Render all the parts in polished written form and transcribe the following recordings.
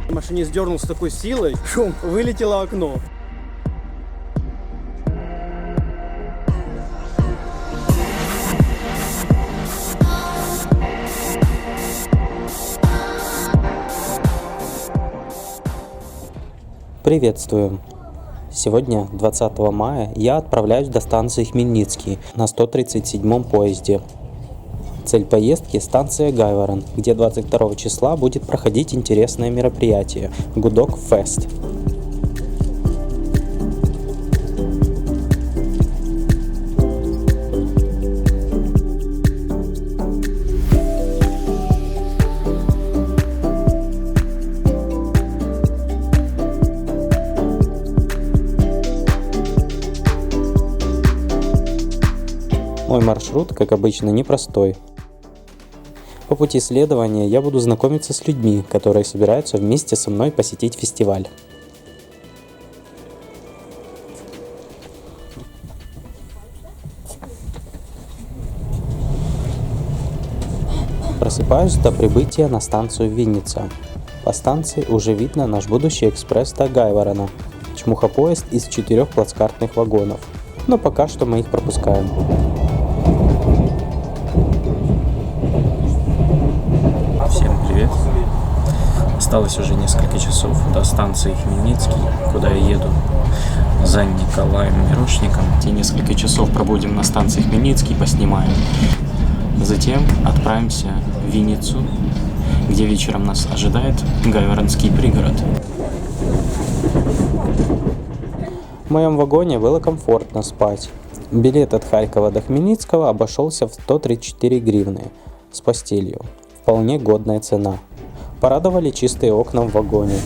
Машинист дернул с такой силой, шум, вылетело окно. Приветствую! Сегодня, 20 мая, я отправляюсь до станции Хмельницкий на 137-м поезде. Цель поездки – станция Гайворон, где 22 числа будет проходить интересное мероприятие – Гудок Фест. Мой маршрут, как обычно, непростой. По пути следования я буду знакомиться с людьми, которые собираются вместе со мной посетить фестиваль. Просыпаюсь до прибытия на станцию Винница. По станции уже видно наш будущий экспресс до Гайворона. Чмухопоезд из 4 плацкартных вагонов. Но пока что мы их пропускаем. Всем привет! Осталось уже несколько часов до станции Хмельницкий, куда я еду за Николаем Мирошником. Те несколько часов пробудем на станции Хмельницкий, поснимаем. Затем отправимся в Винницу, где вечером нас ожидает Гайворонский пригород. В моем вагоне было комфортно спать. Билет от Харькова до Хмельницкого обошелся в 134 гривны с постелью. Вполне годная цена. Порадовали чистые окна в вагоне.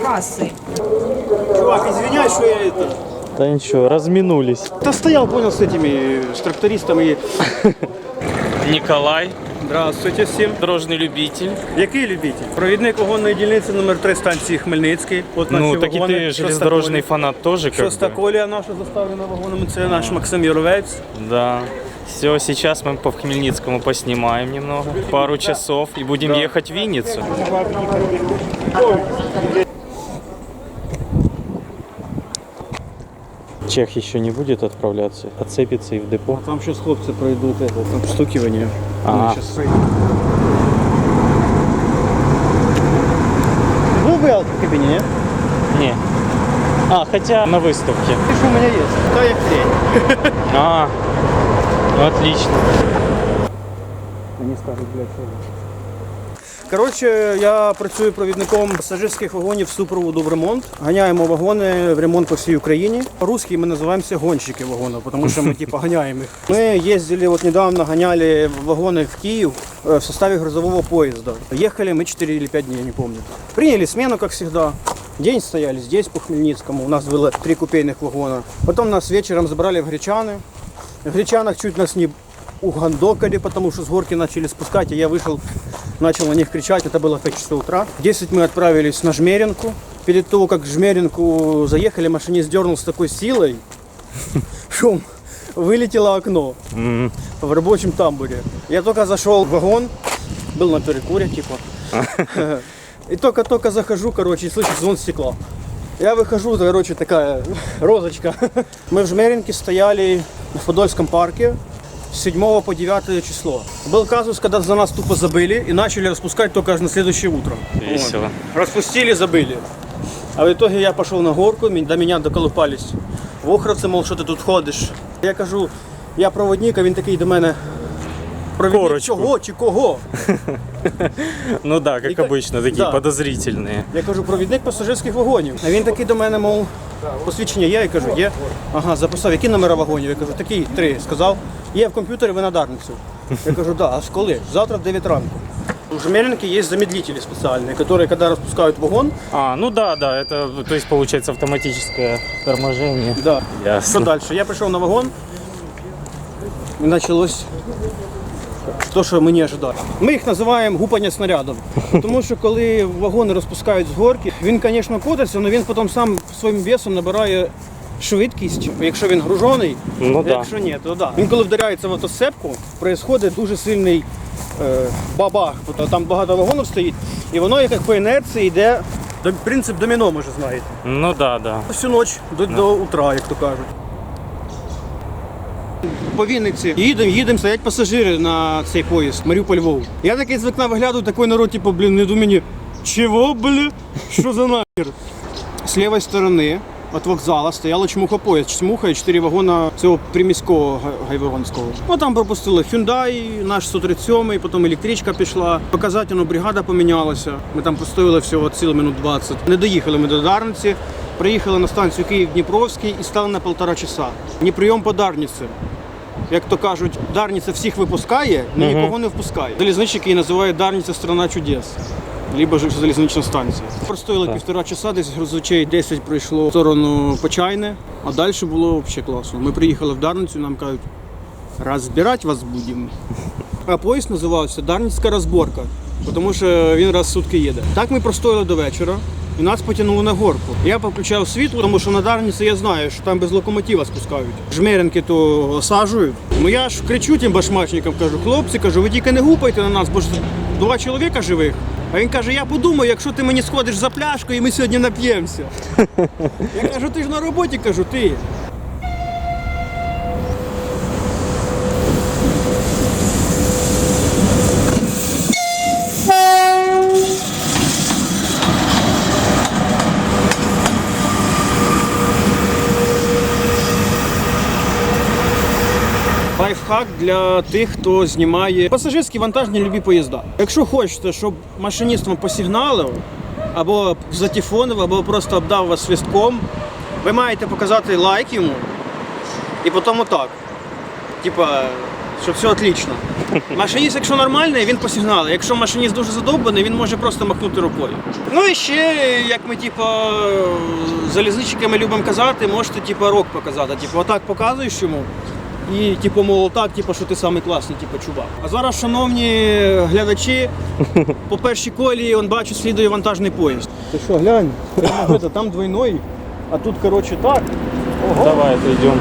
Кассы. Чувак, извиняй, что я это... Да ничего, разминулись. Да стоял, понял, с трактористами. Николай, Здравствуйте всім. дорожний любитель. Який любитель? Провідник вагонної дільниці номер 3 станції Хмельницький. От наші Ну, так и вагони. ты железнодорожный фанат тоже, как Шоста бы. колія наша заставлена вагонами, це наш Максим Яровець. Да. Все, сейчас мы по Хмельницкому поснимаем немного. Пару часов и будем ехать в Винницу. Чех еще не будет отправляться, отцепится и в депо. Там зараз хлопці пройдуть там постукивання. Ага. Був би в кабіні, ні? Не. А, хотя на выставке. Ти що у мене є? Та як хрень. А, отлично. Мені скажуть, блядь, що. Коротше, я працюю провідником пасажирських вагонів супроводу в ремонт. Ганяємо вагони в ремонт по всій Україні. По-русски ми називаємося гонщики вагонів, тому що ми типу ганяємо їх. Ми їздили, вот недавно гоняли вагоны в Киев в составе грузового поезда. Ехали мы 4 или 5 дней, не помню. Приняли смену, как всегда. День стояли здесь, по Хмельницкому. У нас было 3 купейных вагона. Потом нас вечером забрали в Гречаны. В Гречанах чуть нас не угандокали, потому что с горки начали спускать, и я вышел, начал на них кричать, это было в 5 часов утра. В 10 мы отправились на Жмеринку. Перед того, как в Жмеринку заехали, машинист дернул с такой силой, шум, вылетело окно в рабочем тамбуре. Я только зашел в вагон, был на перекуре, типа, и только захожу, короче, и слышу звон стекла. Я выхожу, короче, такая розочка. Мы в Жмеринке стояли в Подольском парке с 7 по 9 число. Был казус, когда за нас тупо забыли и начали распускать только аж на следующее утро. Весело. Вот. Распустили, забыли. А в итоге я пошел на горку, до меня доколупались в Охровці, мол, що ти тут ходиш. Я кажу, я проводник, а він такий до мене, Провідник корочку. чого чи кого? Ну да, как обычно, такие Да. подозрительные. Я кажу, провідник пасажирських вагонів. А він такий до мене, мов, посвідчення є, я кажу, є. Ага, записав, які номера вагонів? Я кажу, такі 3. Сказав, є в комп'ютері, ви на Дарницю. Я кажу, да, а коли? Завтра в 9 ранку. У Жмеринки есть замедлители специальные, которые, когда распускают вагон, Ну да, это, то есть получается автоматическое торможение. да. Ясно. Що далі? Я прийшов на вагон і почалось те, що мені ожидали. Ми їх називаємо гупання снарядом. Тому що коли вагони розпускають з горки, він, звісно, котиться, але він потім сам своїм весом набирає швидкість, якщо він гружений, Ну да. якщо ні, то да. Він коли вдаряється в автосцепку, відбувається дуже сильний бабах. Там багато вагонів стоїть, і воно як по інерції йде, принцип доміно, може знаєте. Ну да. Всю ніч до утра, як то кажуть. По Вінниці їдемо, стоять пасажири на цей поїзд Маріуполь-Львов. Я такий з вікна виглядаю, такий народ, типу, не думаю, мені, чого, що за нахер? З лівої сторони від вокзалу стояла чмуха-поїзд. Чмуха і 4 вагона цього приміського гайвагонського. Ну там пропустили Hyundai, наш 137, потім електричка пішла. Показательно бригада помінялася. Ми там постояли всього цілу минут 20. Не доїхали ми до Дарниці. Приїхали на станцію Київ-Дніпровський і стали на 1,5 часа. Ні прийом по Дарниці. Як то кажуть, Дарниця всіх випускає, але нікого не впускає. Залізничники її називають Дарниця страна чудес. Либо ж залізнична станція. Простояли 1,5 часа, десь грузовичей 10 прийшло в сторону Почайне, а далі було взагалі класно. Ми приїхали в Дарницю, нам кажуть, розбирати вас будемо. А поїзд називався Дарницька розборка, тому що він раз в сутки їде. Так ми простояли до вечора. І нас потягнули на горку. Я включав світло, тому що на Дарниці я знаю, що там без локомотива спускають. Жмеринки то осаджують. Ну я ж кричу тим башмачникам, кажу, хлопці, кажу, ви тільки не гупайте на нас, бо ж 2 чоловіка живих. А він каже, я подумаю, якщо ти мені сходиш за пляшкою і ми сьогодні нап'ємося. Я кажу, ти ж на роботі, кажу, ти. Лайфхак для тих, хто знімає пасажирські вантажні любі поїзда. Якщо хочете, щоб машиніст вам посигналив, або затіфонив, або просто обдав вас свистком, ви маєте показати лайк йому і потім отак. Типа, що все отлично. Машиніст, якщо нормальний, він посигналить. Якщо машиніст дуже задовбаний, він може просто махнути рукою. Ну і ще, як ми залізничниками любимо казати, можете рок показати. Отак показуєш йому. І мов так, що ти самий класний, чувак. А зараз, шановні глядачі, по першій колії, бачу, слідує вантажний поїзд. Ти що, глянь, там двойной, а тут, так. Ого. Давай, отойдем.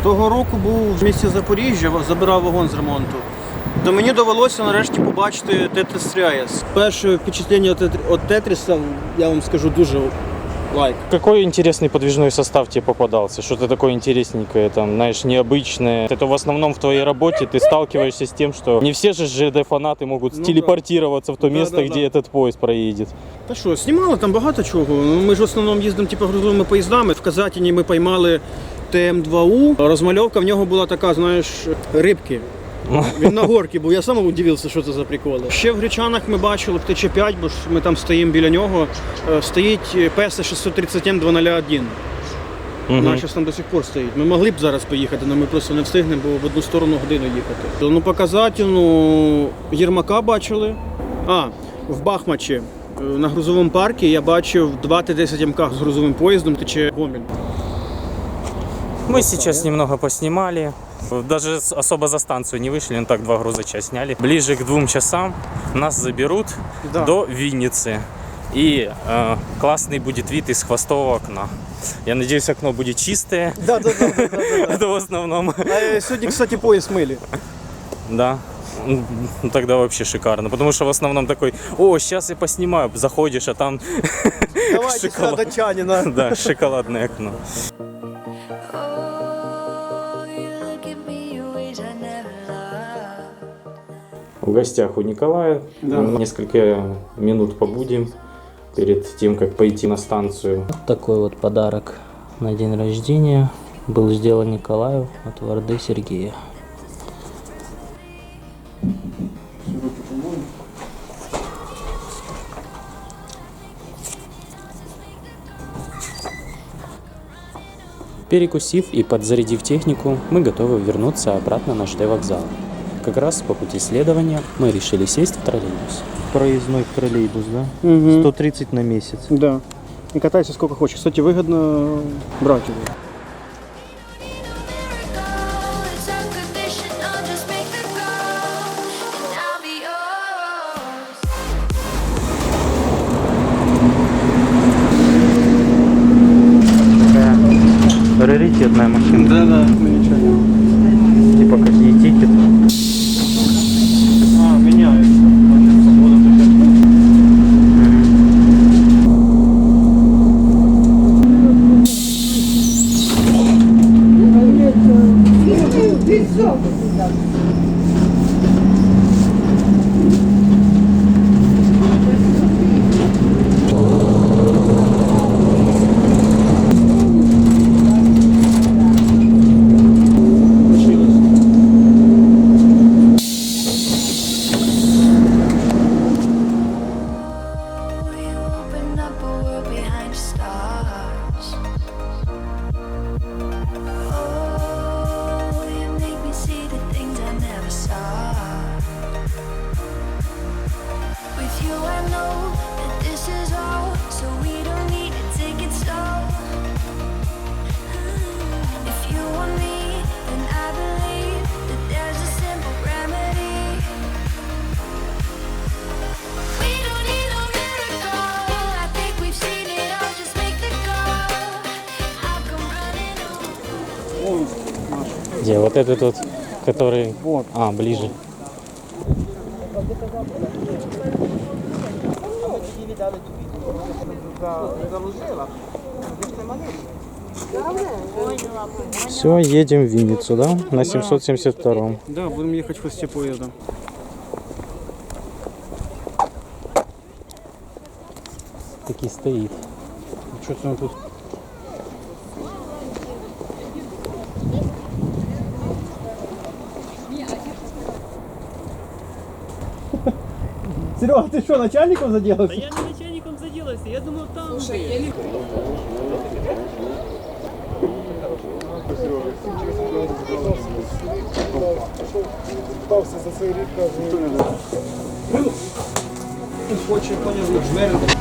Того року був в місті Запоріжжя, забирав вагон з ремонту. То мені довелося нарешті побачити Tetris 3AS. Перше впечатлення від Тетріса, я вам скажу, дуже лайк. Какой интересный подвижной состав тебе попадался? Что-то такое интересненькое, там, знаешь, необычное. Это в основном в твоей работе ты сталкиваешься с тем, что не все же ЖД-фанаты могут телепортироваться в то место, где этот поезд проедет. Та що, знімали там багато чого. Ми ж в основному їздимо грузовими поїздами. В Казатіні ми поймали ТМ-2У. Розмальовка в нього була така, знаєш, рибки. Він на горці був, я сам удивився, що це за приколи. Ще в Гречанах ми бачили в ТЧ-5, бо ж ми там стоїмо біля нього, стоїть ПС 630М201. Вона зараз там до сих пор стоїть. Ми могли б зараз поїхати, але ми просто не встигнемо, бо в одну сторону годину їхати. Ну, показати, Єрмака бачили. В Бахмачі на грузовому парку я бачив 2 Т-10 МК з грузовим поїздом ТЧ-Гомель. Мы сейчас немного поснимали. Даже особо за станцию не вышли, но так 2 грузача сняли. Ближе к 2 часам нас заберут до Винницы. И классный будет вид из хвостового окна. Я надеюсь, окно будет чистое. Да. Это в основном. Сьогодні, кстати, поїзд мили. Да. Ну, тогда вообще шикарно. Потому что в основном такой, о, сейчас я поснимаю, заходишь, а там Давайте сюда шоколад. датчанина. Да, шоколадное окно. Oh, you look at me in ways I never loved. В гостях у Николая. Да. Несколько минут побудем перед тем, как пойти на станцию. Такой вот подарок на день рождения был сделан Николаю от Варды Сергея. Перекусив и подзарядив технику, мы готовы вернуться обратно на ЖД-вокзал. Как раз по пути следования мы решили сесть в троллейбус. Проездной троллейбус, да? Мгм. 130 на месяц. Да. И катайся сколько хочешь. Кстати, выгодно брать его. Oh, it's unconditional, just make the call, and I'll be yours. Раритетная машина. Да-да, замечательно. Типа как E-тикет. А, меняется. Погода такая. You open up a world behind the stars. Oh, you make me see the things I never saw. With you, I know that this is all, so we don't need to take it slow. If you want me, then I believe that there's a simple remedy. We don't need no miracle. I think we've seen it all. Just make the call. I'll come running over. Где? Вот этот вот, который... Вот. А, ближе. Все, едем в Винницу, да? На 772-м. Да, будем ехать в хвосте поезда. Таки стоит. Что-то он тут. Серега, ты что, начальником заделался? Я не начальником заделался, я думал там. Слушай, Хоче, поняв, жмерити.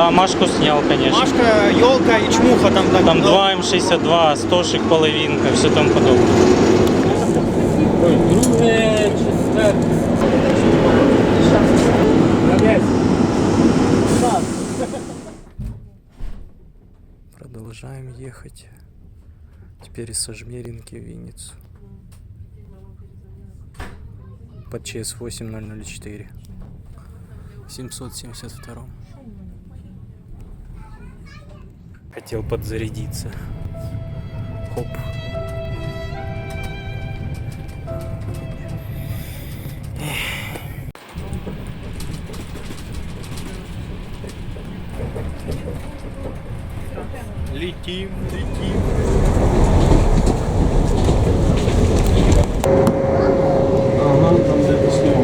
Да, Машку снял, конечно. Машка, Йолка і Чмуха там. Там 2 М62, Стошик, половинка, все тому подобное. Продолжаем ехать. Теперь из Сожмеринки в Винницу. Под ЧС 8004. 772. Хотел подзарядиться. Хоп. Летим, летим. Ага, там де-то снял.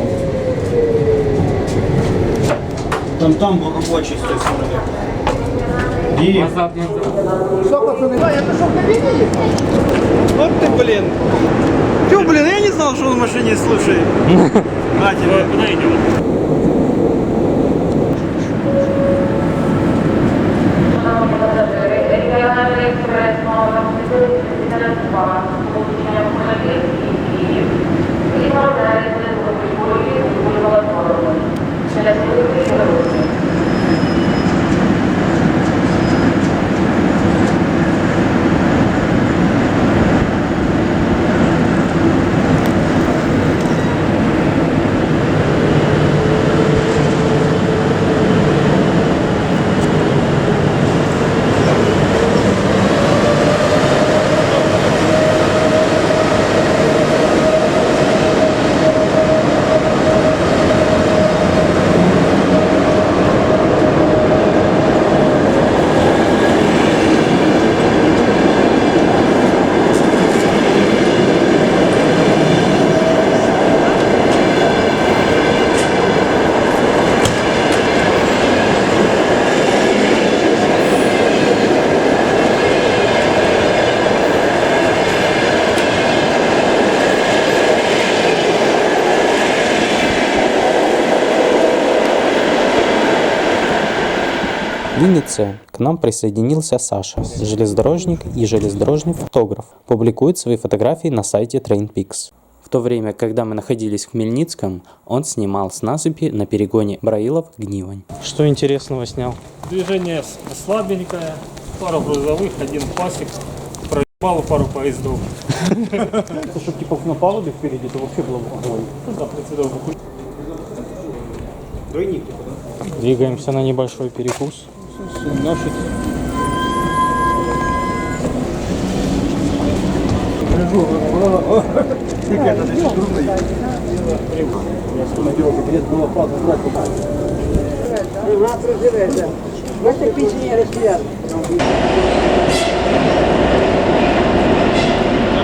Там был робочий с той стороны. И... Что, пацаны? Это что, в кабине есть? Вот ты, блин. Тю, блин, я не знал, что он в машине слушает. На тебе. Куда идем? В Виннице к нам присоединился Саша, железнодорожник и железнодорожный фотограф. Публикует свои фотографии на сайте TrainPix. В то время, когда мы находились в Хмельницком, он снимал с насыпи на перегоне Браилов-Гнивань. Что интересного снял? Движение слабенькое, пару грузовых, один пасек, проебал пару поездов. Это чтобы типа на палубе впереди, то вообще было бы огонь. Да, председатель. Двойник, типа, да? Двигаемся на небольшой перекус. Наши.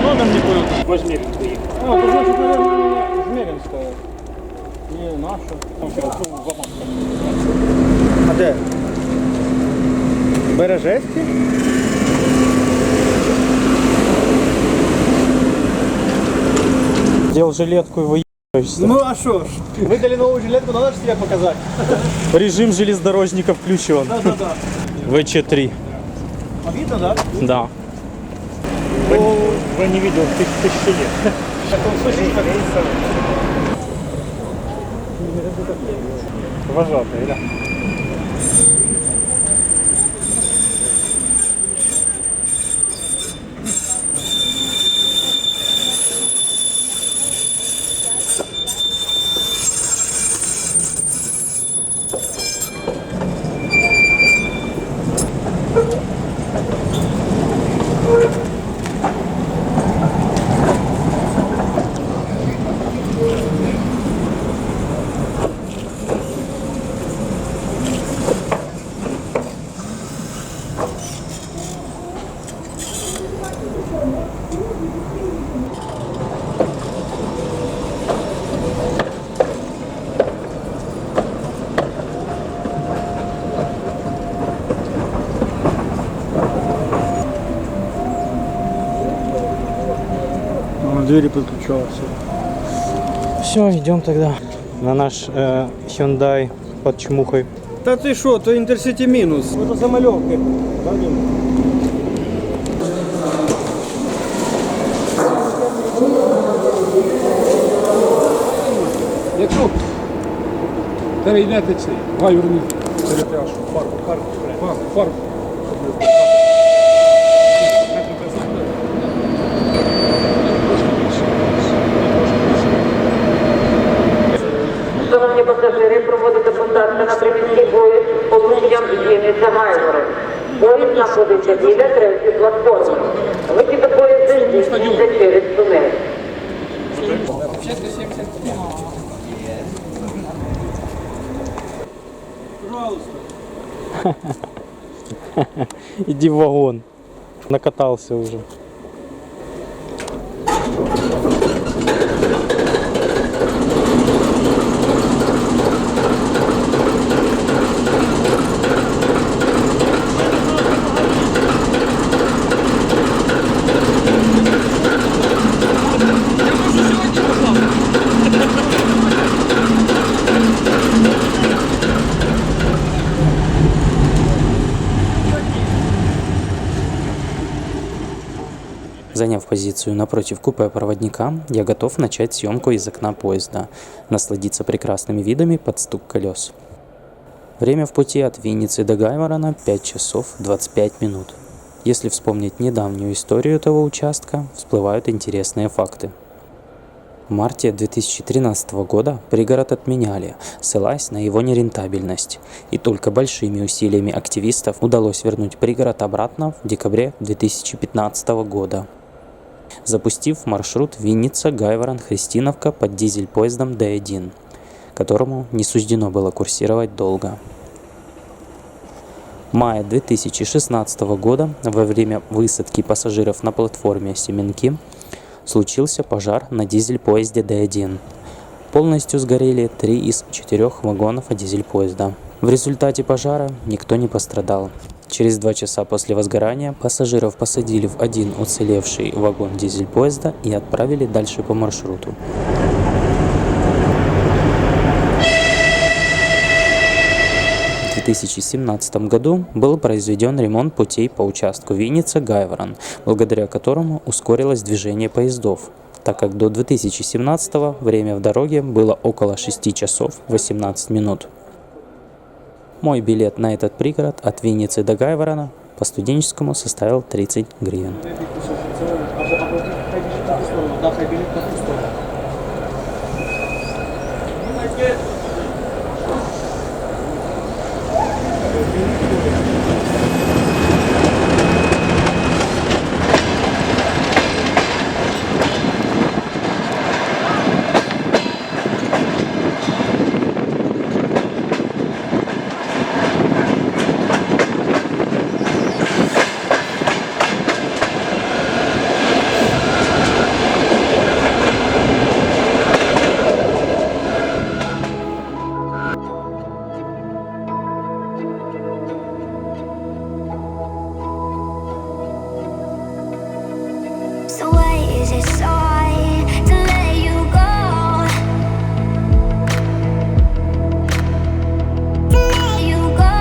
Номер не понял. Возьми. А, это значит, наверное, Жмеринская. Не наша. А де? Бережецький? Дел жилетку и выебаешься. Ну а шо ж? Выдали новую жилетку, надо же себе показать. Режим железнодорожника включен. Да-да-да. ВЧ3. А видно, да? Да. Вы не видел тысячи лет. Так он слышит, как Вожатый, да? двери подключался. Все, идем тогда на наш Hyundai под Чмухой. Та ти що, то Intercity мінус. Це замальовки. Якщо перейдете цей гайверний перепляж, парк. Шановні пасажири, проводите посадку на приміський поїзд з полученням Вінниця Гайворон. Поїзд знаходиться біля третьої платформи. Вихід до поїзду здійснюється через тунель. Иди в вагон. Накатался уже. Заняв позицию напротив купе проводника, я готов начать съемку из окна поезда, насладиться прекрасными видами под стук колес. Время в пути от Винницы до Гайворона 5 часов 25 минут. Если вспомнить недавнюю историю этого участка, всплывают интересные факты. В марте 2013 года пригород отменяли, ссылаясь на его нерентабельность, и только большими усилиями активистов удалось вернуть пригород обратно в декабре 2015 года, запустив маршрут Винница-Гайворон-Христиновка под дизель-поездом Д1, которому не суждено было курсировать долго. В мае 2016 года, во время высадки пассажиров на платформе Семенки, случился пожар на дизель-поезде Д1. Полностью сгорели 3 из 4 вагонов дизель-поезда. В результате пожара никто не пострадал. Через 2 часа после возгорания пассажиров посадили в один уцелевший вагон дизель-поезда и отправили дальше по маршруту. В 2017 году был произведен ремонт путей по участку Винница-Гайворон, благодаря которому ускорилось движение поездов, так как до 2017 время в дороге было около 6 часов 18 минут. Мой билет на этот пригород от Винницы до Гайворона по студенческому составил 30 гривен. So why is it so hard to let you go? To let you go.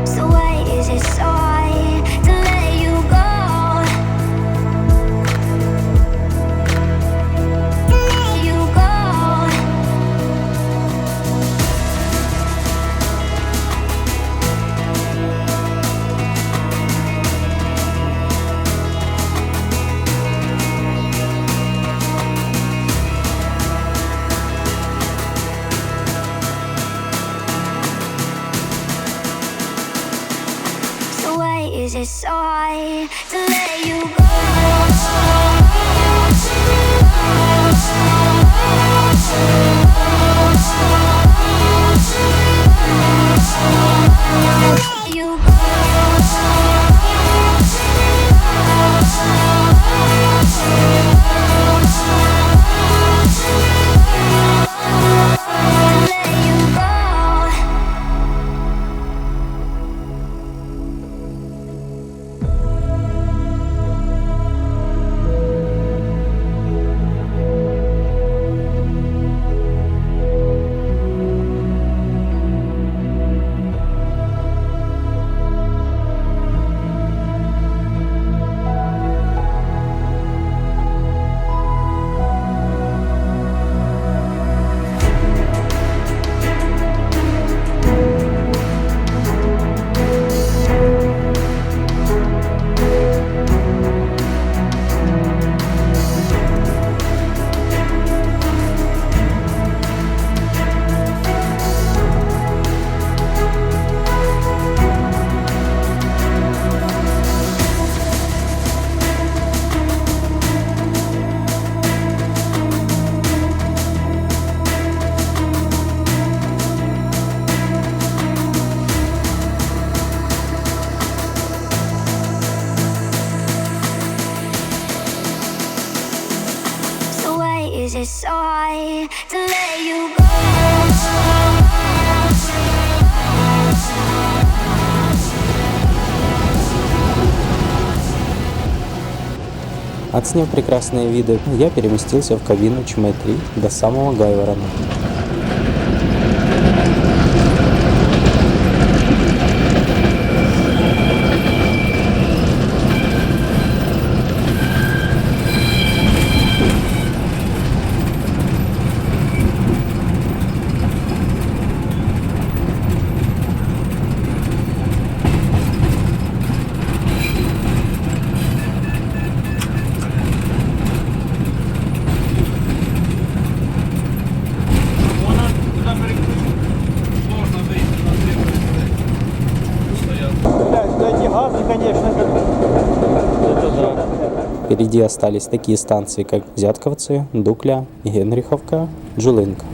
So why is it so hard to let you go? To let you go. So why is it so hard to let you go? Let you go. me to let you go. Отсняв прекрасные виды, я переместился в кабину Чмэ-3 до самого Гайворона. Эти газы, конечно, Впереди остались такие станции, как Взятковцы, Дукля, Генриховка, Джулинка.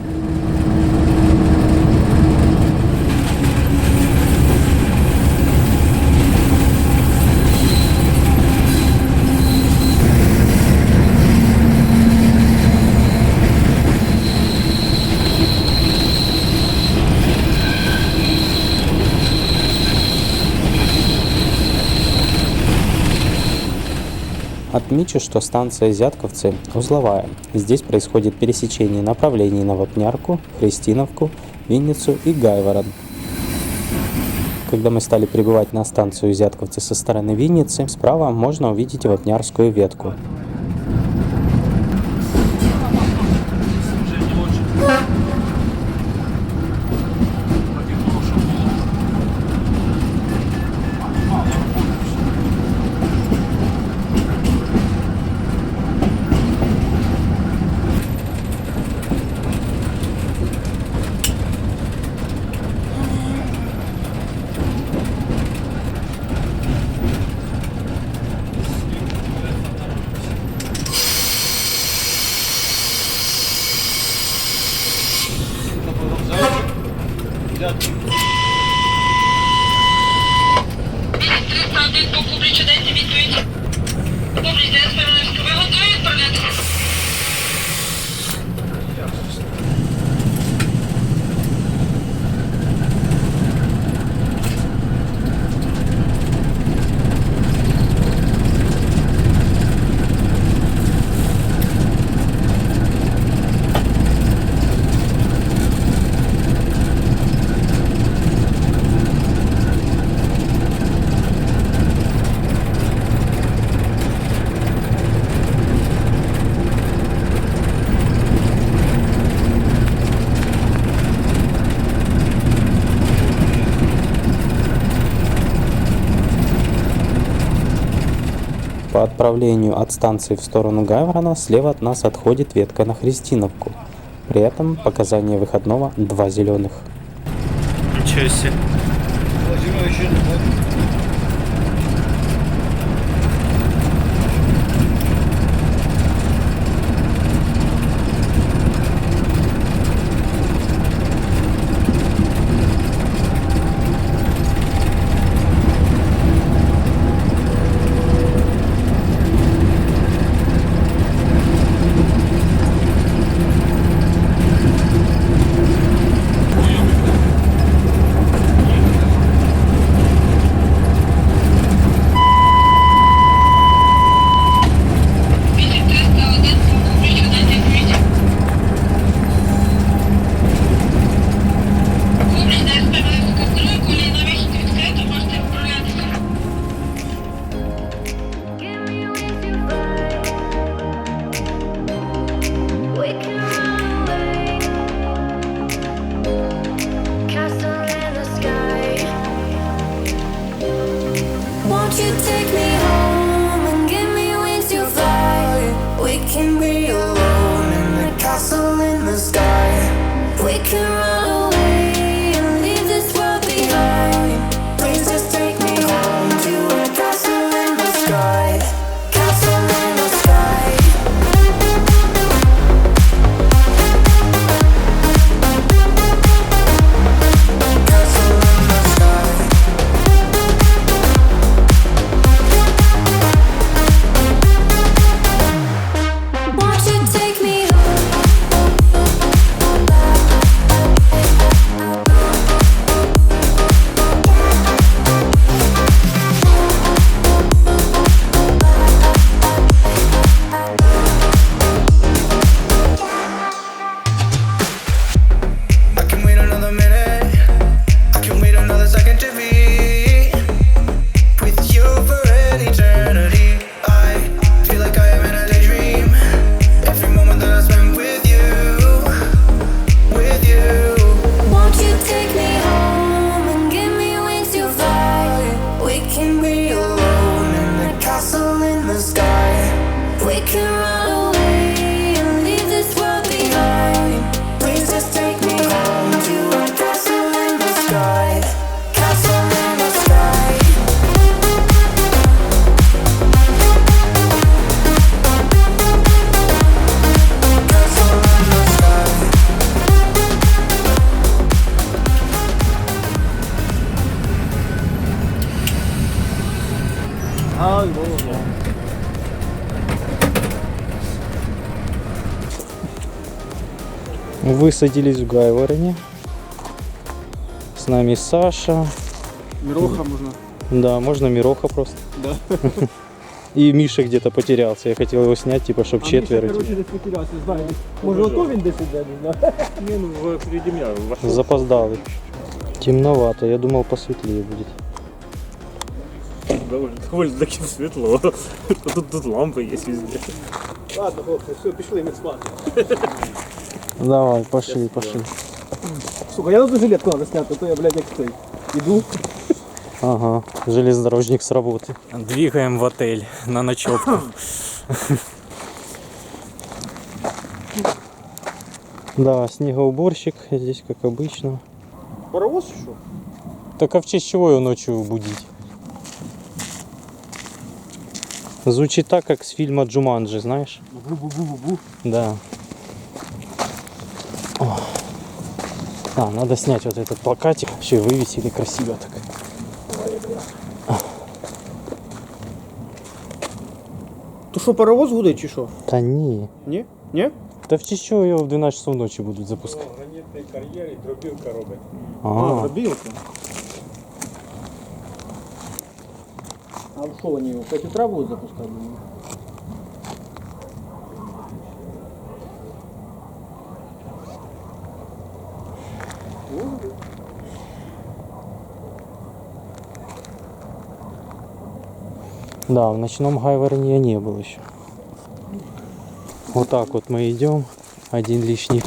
Отмечу, что станция Зятковцы узловая. Здесь происходит пересечение направлений на Вапнярку, Христиновку, Винницу и Гайворон. Когда мы стали прибывать на станцию Зятковцы со стороны Винницы, справа можно увидеть Вапнярскую ветку. По отправлению от станции в сторону Гайворона слева от нас отходит ветка на Христиновку. При этом показания выходного 2 зеленых. Ничего себе. Высадились в Гайвороне. С нами Саша. Міроха можна. Да, можно Мироха просто. Да. И Миша где-то потерялся. Я хотел его снять, типа, чтоб четверо. Короче, десь потерявся, не знаю. Може ото він десь іде, не знаю. Не, ну впереди меня вошел. Запоздалый. Темновато, я думал посветлее будет. Довольно таки светло. Тут лампы есть везде. Ладно, хлопці, все, пішли ми спати. Давай, пошли, пошли. Сука, я тут жилетку надо зняти, а то я, блядь, як цей. Іду. Ага, железнодорожник с работы. Двигаем в отель на ночевку. Да, снегоуборщик здесь, как обычно. Паровоз чи що? Так а в честь чего его ночью будить? Звучит так, как с фильма «Джуманджи», знаешь? Бу-бу-бу-бу-бу. Да. О. А, надо снять вот этот плакатик. Еще и вывесили красиво так. То що, паровоз гудить чи що? Да не. Ні? Ні? Да в честь чего его в 12 часов ночи будут запускать? Гранітний кар'єр і дробілка робить. А, Білка. А що вони його? 5 утра будуть запускати? да, в ночном Гайвороне я не был еще. Вот так вот мы идем. Один лишний.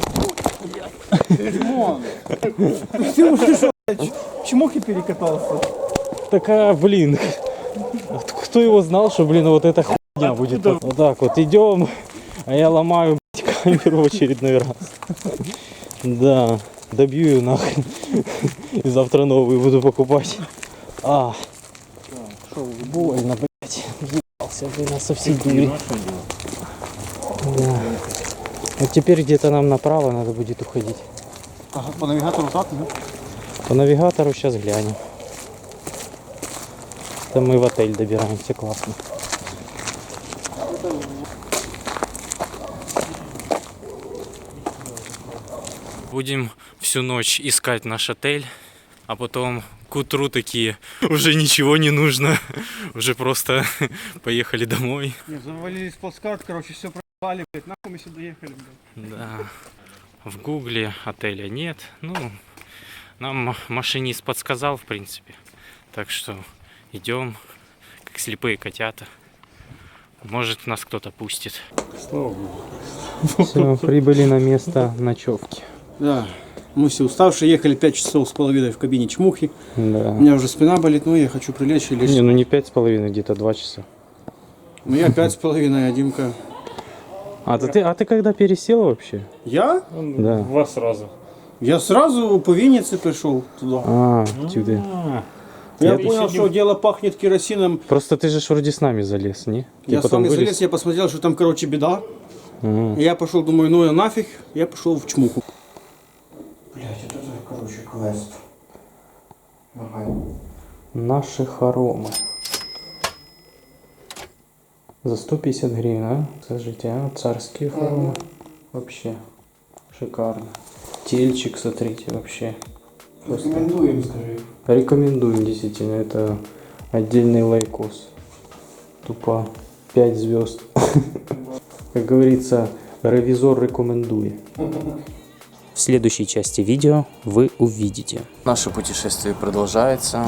Чмохи перекатался. Такая, блин. Кто его знал, что, блин, вот эта хуйня будет. Вот так вот идем, а я ломаю, блядь, камеру в очередной раз. Да, добью ее нахрен. И завтра новую буду покупать. А, больно, блядь. Въебался, блин, со всей дури. Да. Вот теперь где-то нам направо надо будет уходить. Ага, по навигатору так, да? По навигатору сейчас глянем. Там мы в отель добираемся, классно. Будем всю ночь искать наш отель, а потом к утру такие, уже ничего не нужно, уже просто поехали домой. Не, завалились плацкарт, короче, все проебали, блядь, нахуй мы сюда ехали, блядь. Да, в гугле отеля нет, ну, нам машинист подсказал, в принципе, так что идем, как слепые котята, может нас кто-то пустит. Все, прибыли на место ночевки. Да, мы все уставшие, ехали 5 часов с половиной в кабине чмухи. Да. У меня уже спина болит, но я хочу прилечь и лечь. Не, ну не 5,5, где-то 2 часа. Ну я 5,5, а Димка... А ты когда пересел вообще? Я? Да. Вас сразу. Я сразу по Виннице пришел туда. А, тюды. Я понял, что дело пахнет керосином. Просто ты же ж вроде с нами залез, не? Я Ты с потом вами вылез? залез, я посмотрел, что там, короче, беда. Ага. И я пошел, думаю, ну я нафиг, я пошел в чмуху. Блять, это, короче, квест. Наши хоромы. За 150 гривен, а? Скажите, а? Царские хоромы. Вообще шикарно. Тельчик, смотрите, вообще. Просто Рекомендуем, скажи. рекомендуем, действительно. Это отдельный лайкос. Тупо 5 звезд. Как говорится, ревизор рекомендует. В следующей части видео вы увидите. Наше путешествие продолжается.